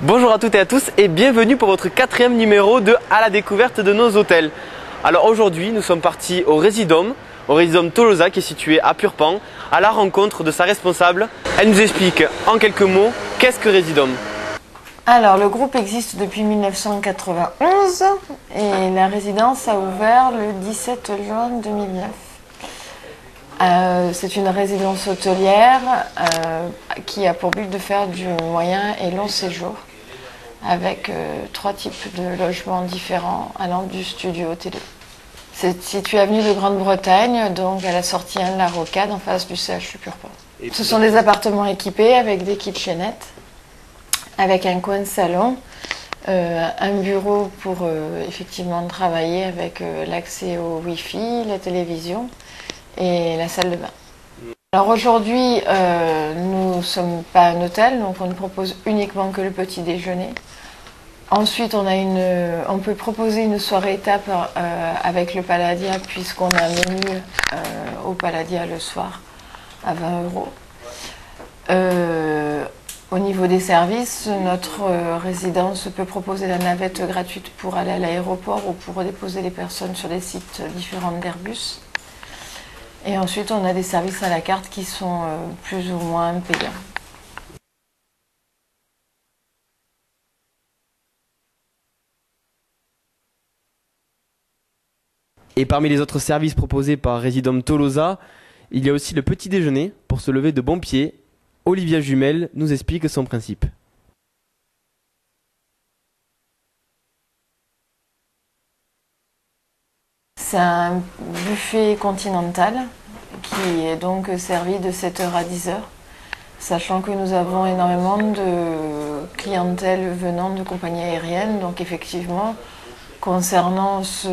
Bonjour à toutes et à tous et bienvenue pour votre 4e numéro de À la découverte de nos hôtels. Alors aujourd'hui nous sommes partis au Résidom Tolosa qui est situé à Purpan à la rencontre de sa responsable. Elle nous explique en quelques mots qu'est-ce que Résidom. Alors le groupe existe depuis 1991 et la résidence a ouvert le 17 juin 2009. C'est une résidence hôtelière qui a pour but de faire du moyen et long séjour avec 3 types de logements différents allant du studio au télé. C'est situé avenue de Grande-Bretagne, donc à la sortie 1 de la Rocade en face du CHU Purpan. Ce sont des appartements équipés avec des kitchenettes, avec un coin de salon, un bureau pour effectivement travailler avec l'accès au Wi-Fi, la télévision et la salle de bain. Alors aujourd'hui, nous ne sommes pas un hôtel, donc on ne propose uniquement que le petit déjeuner. Ensuite, on peut proposer une soirée étape avec le Palladia, puisqu'on a un menu au Palladia le soir à 20 €. Au niveau des services, notre résidence peut proposer la navette gratuite pour aller à l'aéroport ou pour déposer les personnes sur des sites différents d'Airbus. Et ensuite, on a des services à la carte qui sont plus ou moins payants. Et parmi les autres services proposés par Résidom Tolosa, il y a aussi le petit déjeuner pour se lever de bon pied. Olivia Jumel nous explique son principe. C'est un buffet continental qui est donc servi de 7 h à 10 h, sachant que nous avons énormément de clientèle venant de compagnies aériennes. Donc effectivement, concernant ce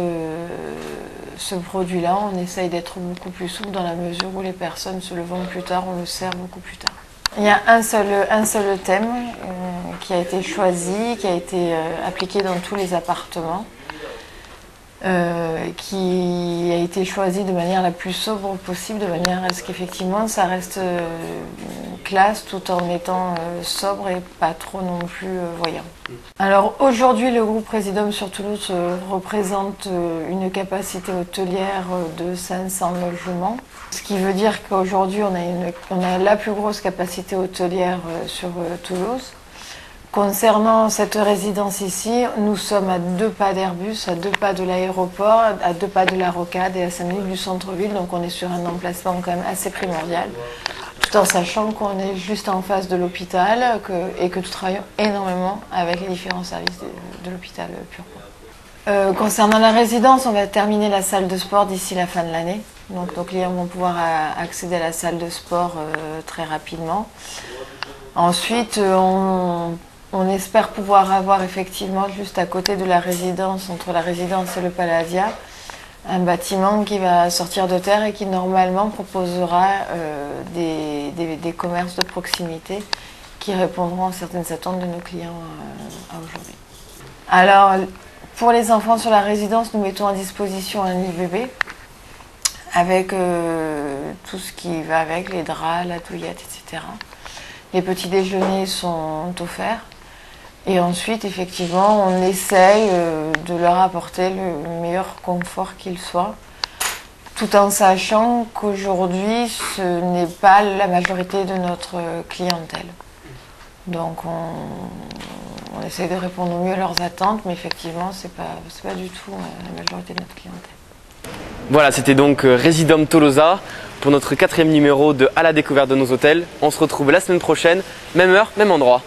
produit-là, on essaye d'être beaucoup plus souple dans la mesure où les personnes se levant plus tard, on le sert beaucoup plus tard. Il y a un seul thème qui a été choisi, qui a été appliqué dans tous les appartements. Qui a été choisi de manière la plus sobre possible, de manière à ce qu'effectivement ça reste classe tout en étant sobre et pas trop non plus voyant. Alors aujourd'hui le groupe Résidom sur Toulouse représente une capacité hôtelière de 500 logements, ce qui veut dire qu'aujourd'hui on a la plus grosse capacité hôtelière sur Toulouse. Concernant cette résidence ici, nous sommes à 2 pas d'Airbus, à 2 pas de l'aéroport, à 2 pas de la Rocade et à 5 minutes du centre-ville, donc on est sur un emplacement quand même assez primordial, tout en sachant qu'on est juste en face de l'hôpital et que nous travaillons énormément avec les différents services de l'hôpital Purpan. Concernant la résidence, on va terminer la salle de sport d'ici la fin de l'année, donc nos clients vont pouvoir accéder à la salle de sport très rapidement. Ensuite, on espère pouvoir avoir effectivement juste à côté de la résidence, entre la résidence et le Palladia, un bâtiment qui va sortir de terre et qui normalement proposera des commerces de proximité qui répondront à certaines attentes de nos clients à aujourd'hui. Alors pour les enfants sur la résidence, nous mettons à disposition un lit bébé avec tout ce qui va avec, les draps, la douillette, etc. Les petits déjeuners sont offerts. Et ensuite, effectivement, on essaye de leur apporter le meilleur confort qu'il soit, tout en sachant qu'aujourd'hui, ce n'est pas la majorité de notre clientèle. Donc, on essaye de répondre au mieux à leurs attentes, mais effectivement, c'est pas du tout la majorité de notre clientèle. Voilà, c'était donc Résidom Tolosa pour notre 4e numéro de À la découverte de nos hôtels. On se retrouve la semaine prochaine, même heure, même endroit.